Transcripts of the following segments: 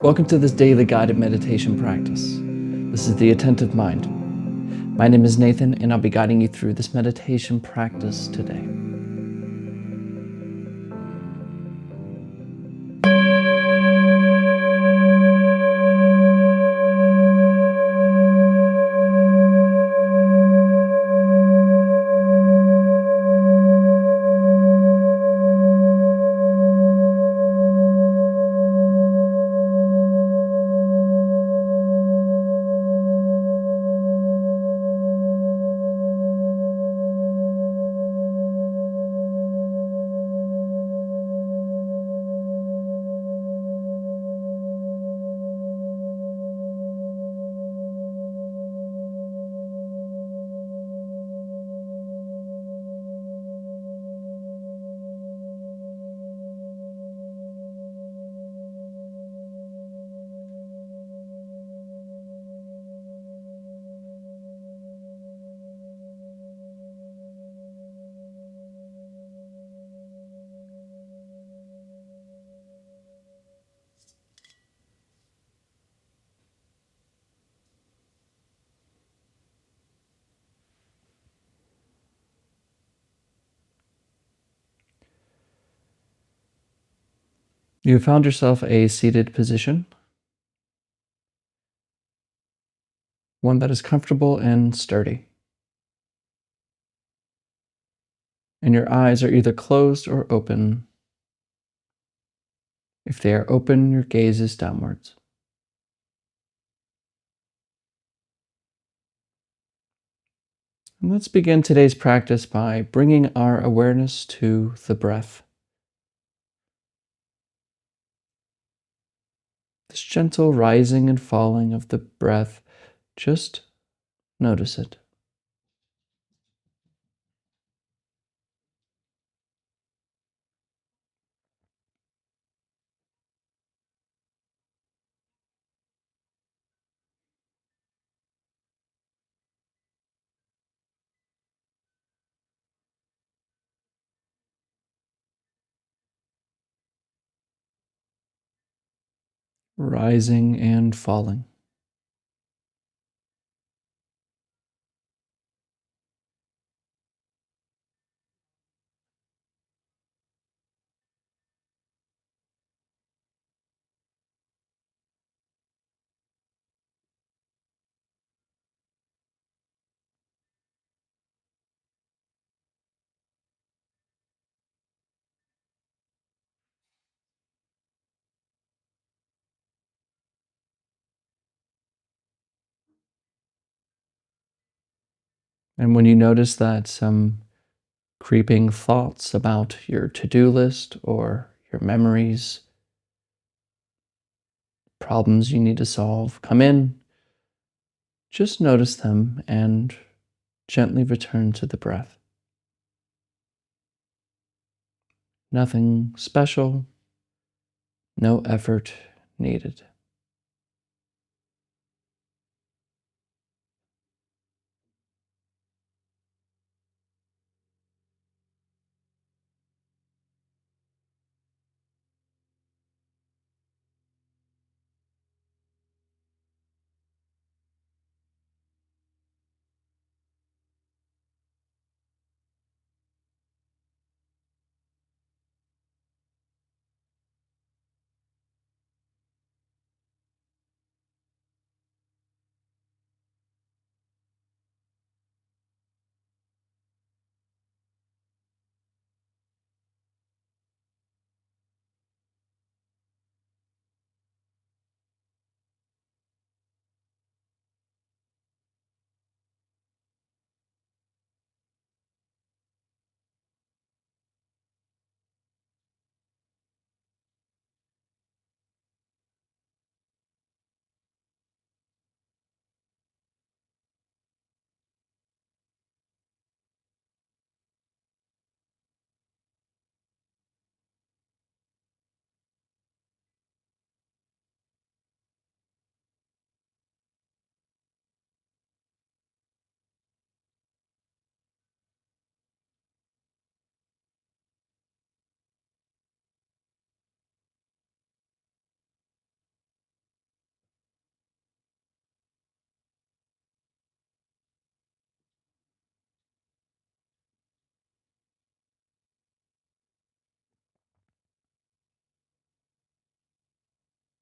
Welcome to this daily guided meditation practice. This is the Attentive Mind. My name is Nathan, and I'll be guiding you through this meditation practice today. You have found yourself a seated position, one that is comfortable and sturdy. And your eyes are either closed or open. If they are open, your gaze is downwards. And let's begin today's practice by bringing our awareness to the breath. This gentle rising and falling of the breath, just notice it. Rising and falling. And when you notice that some creeping thoughts about your to-do list or your memories, problems you need to solve come in, just notice them and gently return to the breath. Nothing special, no effort needed.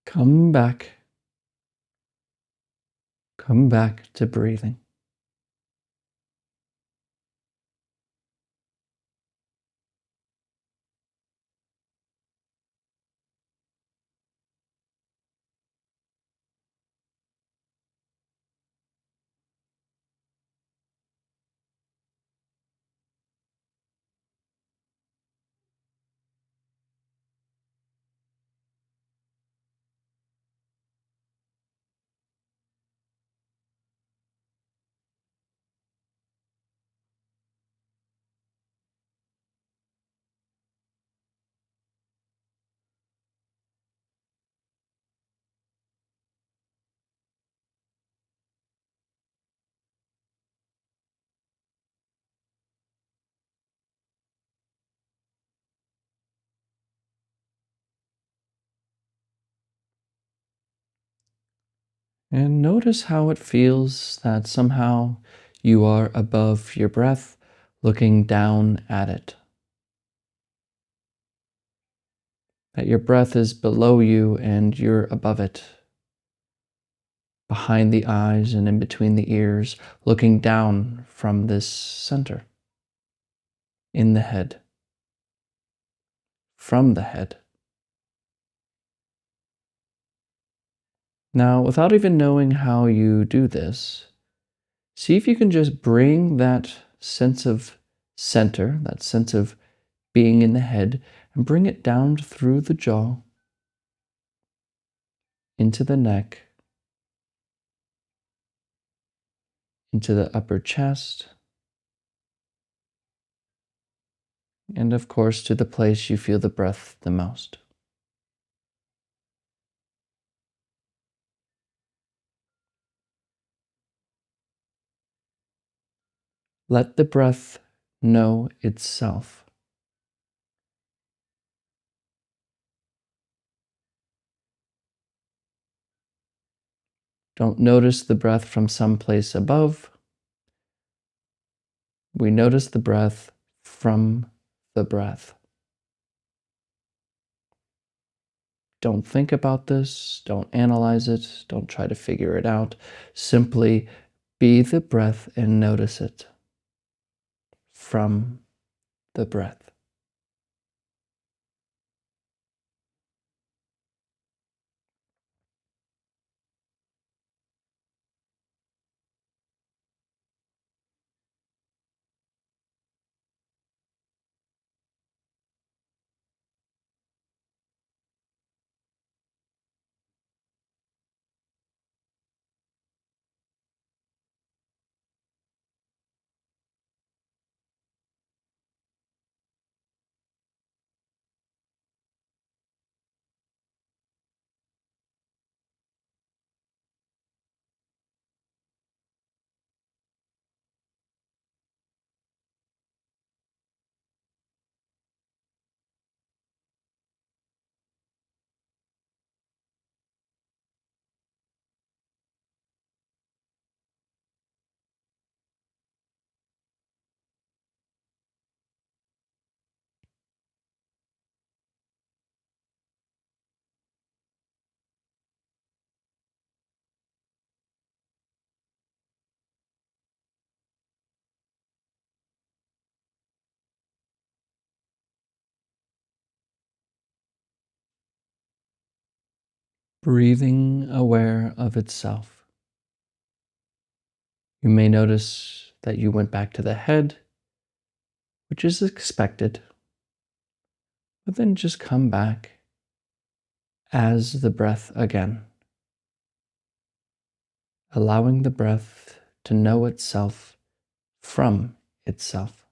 Come back. Come back to breathing. And notice how it feels that somehow you are above your breath, looking down at it. That your breath is below you and you're above it, behind the eyes and in between the ears, looking down from this center, in the head, from the head. Now, without even knowing how you do this, see if you can just bring that sense of center, that sense of being in the head, and bring it down through the jaw, into the neck, into the upper chest, and of course to the place you feel the breath the most. Let the breath know itself. Don't notice the breath from someplace above. We notice the breath from the breath. Don't think about this. Don't analyze it. Don't try to figure it out. Simply be the breath and notice it from the breath. Breathing aware of itself. You may notice that you went back to the head, which is expected, but then just come back as the breath again, allowing the breath to know itself from itself.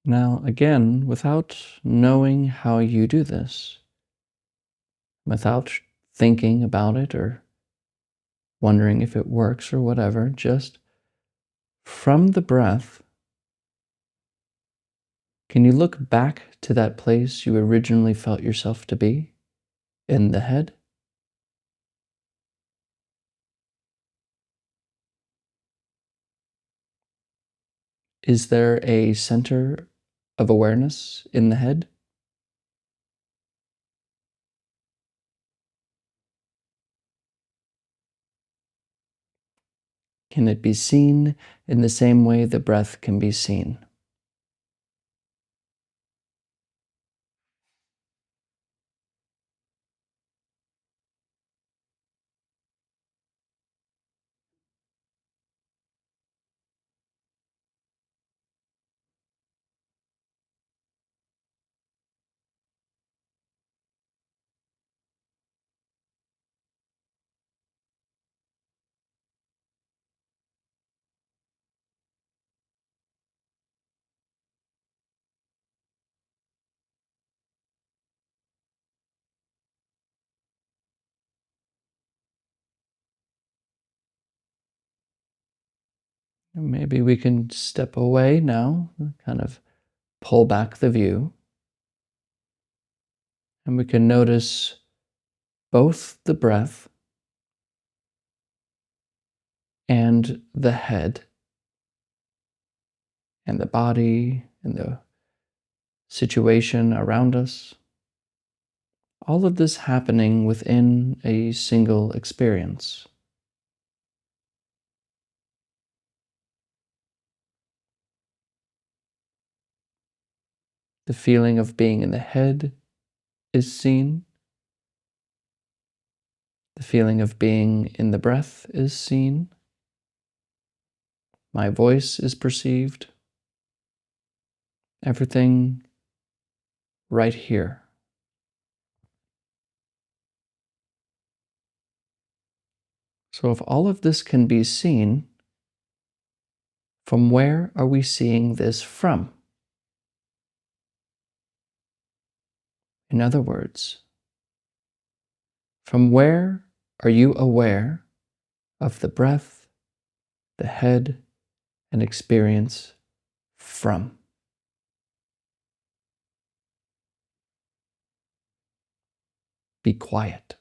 Now, again, without knowing how you do this, without thinking about it or wondering if it works or whatever, just from the breath, can you look back to that place you originally felt yourself to be in the head? Is there a center of awareness in the head? Can it be seen in the same way the breath can be seen? Maybe we can step away now, kind of pull back the view, and we can notice both the breath and the head and the body and the situation around us. All of this happening within a single experience. The feeling of being in the head is seen. The feeling of being in the breath is seen. My voice is perceived. Everything right here. So if all of this can be seen, from where are we seeing this from? In other words, from where are you aware of the breath, the head, and experience from? Be quiet.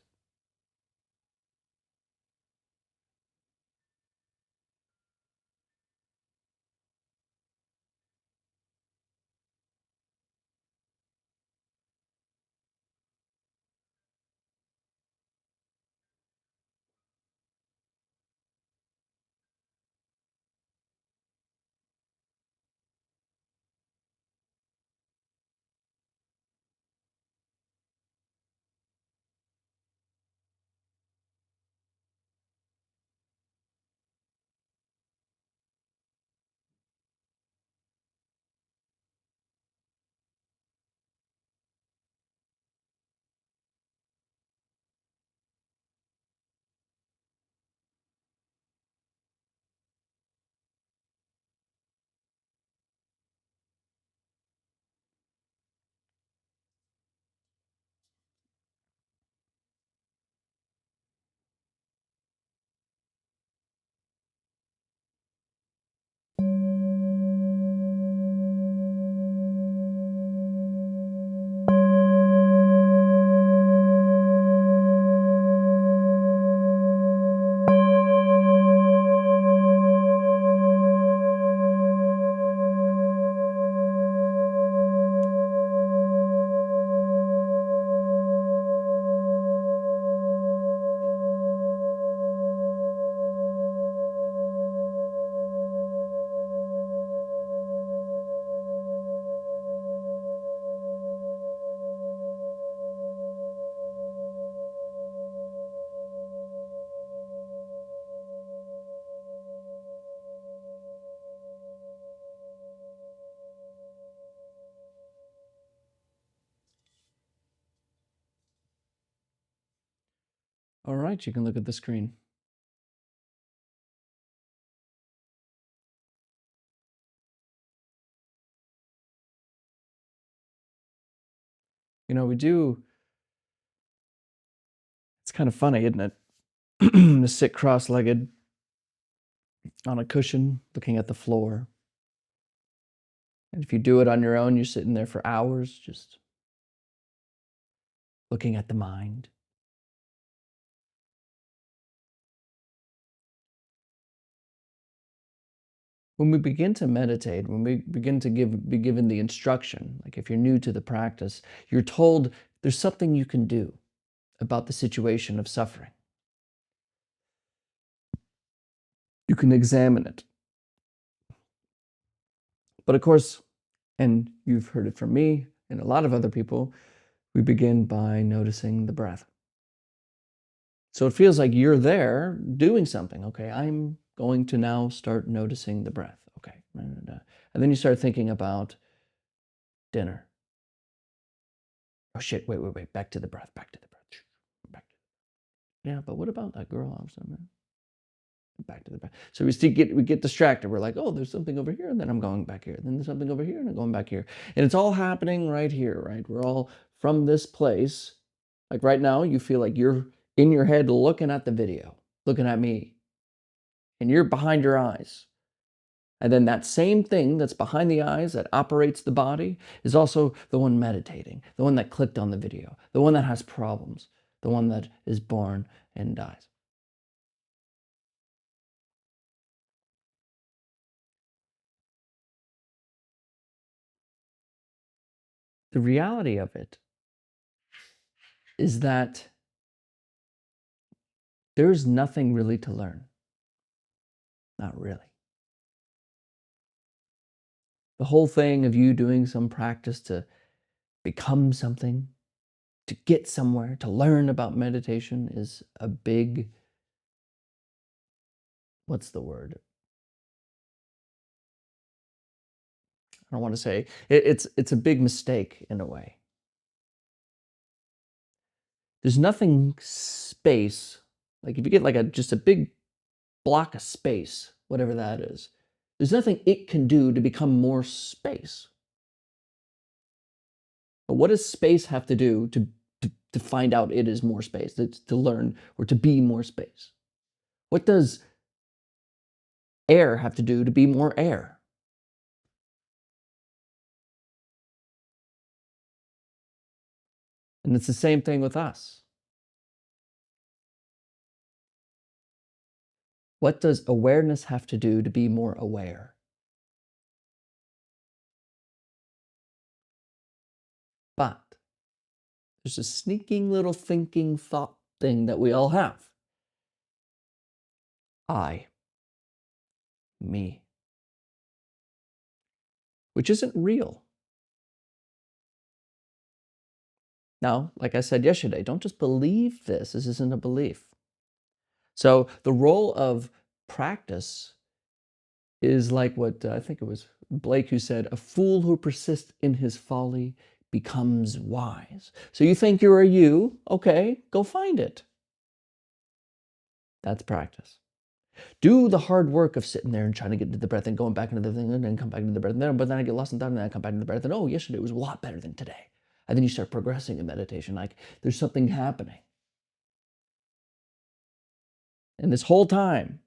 All right, you can look at the screen. We do, it's kind of funny, isn't it? To sit cross-legged on a cushion looking at the floor. And if you do it on your own, you're sitting there for hours just looking at the mind. When we begin to meditate, when we begin to be given the instruction, like if you're new to the practice, you're told there's something you can do about the situation of suffering. You can examine it. But of course, and you've heard it from me and a lot of other people, we begin by noticing the breath. So it feels like you're there doing something. Okay, I'm going to now start noticing the breath. Okay. And then you start thinking about dinner. Oh shit, wait. Back to the breath, back to the breath. Back to Yeah, but what about that girl I was talking back to the breath. So we get distracted. We're like, oh, there's something over here, and then I'm going back here. Then there's something over here, and I'm going back here. And it's all happening right here, right? We're all from this place. Like right now, you feel like you're in your head looking at the video, looking at me, and you're behind your eyes. And then that same thing that's behind the eyes that operates the body is also the one meditating, the one that clicked on the video, the one that has problems, the one that is born and dies. The reality of it is that there's nothing really to learn. Not really. The whole thing of you doing some practice to become something, to get somewhere, to learn about meditation is a big, what's the word? I don't want to say it's a big mistake in a way. There's nothing space, like if you get like just a big block of space, whatever that is, there's nothing it can do to become more space. But what does space have to do to find out it is more space, to learn or to be more space? What does air have to do to be more air? And it's the same thing with us. What does awareness have to do to be more aware? But there's a sneaking little thinking thought thing that we all have. I, me, which isn't real. Now, like I said yesterday, don't just believe this. This isn't a belief. So the role of practice is like what I think it was Blake who said, a fool who persists in his folly becomes wise. So you think you're a you, okay, go find it. That's practice. Do the hard work of sitting there and trying to get into the breath and going back into the thing and then come back into the breath. But then I get lost in thought and then I come back into the breath and oh, yesterday was a lot better than today. And then you start progressing in meditation, like there's something happening. And this whole time,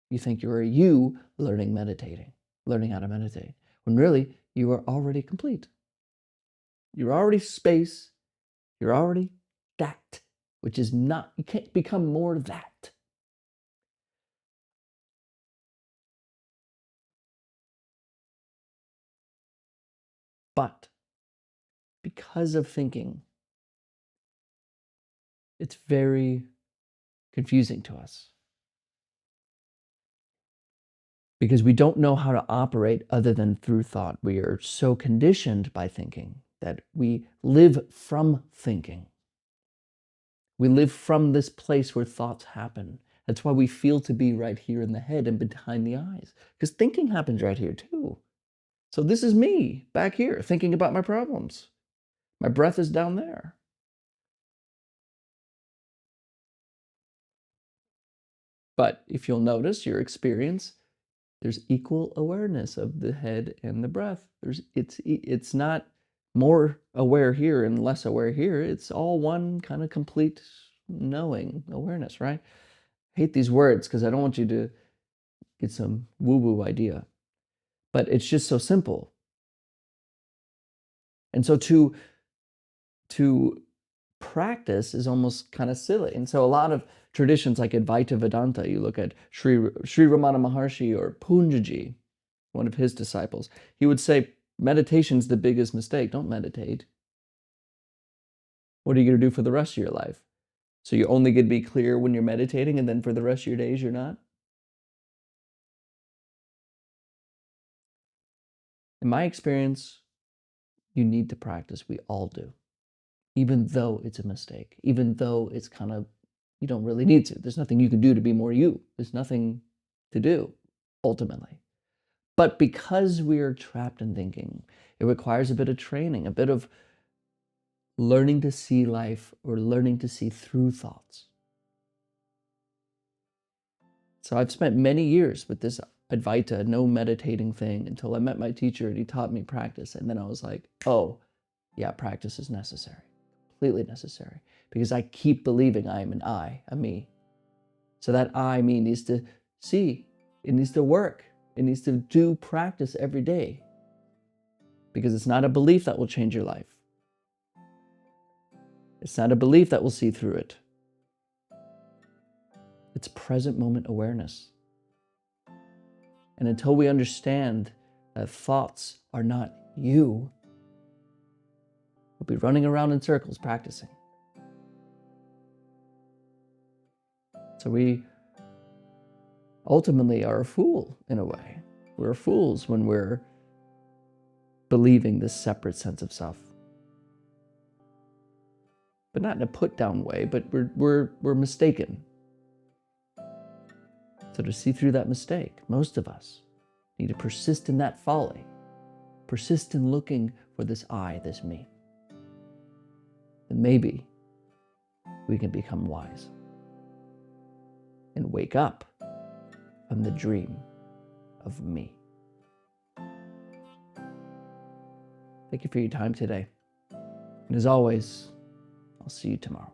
you think you're a you learning how to meditate, when really you are already complete. You're already space. You're already that, which is not, you can't become more that. But because of thinking, it's very confusing to us. Because we don't know how to operate other than through thought. We are so conditioned by thinking that we live from thinking. We live from this place where thoughts happen. That's why we feel to be right here in the head and behind the eyes. Because thinking happens right here too. So this is me back here thinking about my problems. My breath is down there. But if you'll notice your experience, there's equal awareness of the head and the breath. It's not more aware here and less aware here. It's all one kind of complete knowing, awareness, right? I hate these words because I don't want you to get some woo-woo idea. But it's just so simple. And so to practice is almost kind of silly. And so a lot of traditions like Advaita Vedanta, you look at Sri Ramana Maharshi or Punjaji, one of his disciples, he would say meditation's the biggest mistake. Don't meditate. What are you going to do for the rest of your life? So you're only going to be clear when you're meditating, and then for the rest of your days you're not? In my experience, you need to practice. We all do. Even though it's a mistake, even though it's kind of, you don't really need to. There's nothing you can do to be more you. There's nothing to do, ultimately. But because we are trapped in thinking, it requires a bit of training, a bit of learning to see life or learning to see through thoughts. So I've spent many years with this Advaita, no meditating thing, until I met my teacher and he taught me practice. And then I was like, oh, yeah, practice is necessary, completely necessary, because I keep believing I am an I, a me. So that I, me, needs to see, it needs to work, it needs to do practice every day, because it's not a belief that will change your life. It's not a belief that will see through it. It's present moment awareness. And until we understand that thoughts are not you, we'll be running around in circles practicing. So we ultimately are a fool in a way. We're fools when we're believing this separate sense of self. But not in a put down way, but we're mistaken. So to see through that mistake, most of us need to persist in that folly, persist in looking for this I, this me. And maybe we can become wise and wake up from the dream of me. Thank you for your time today. And as always, I'll see you tomorrow.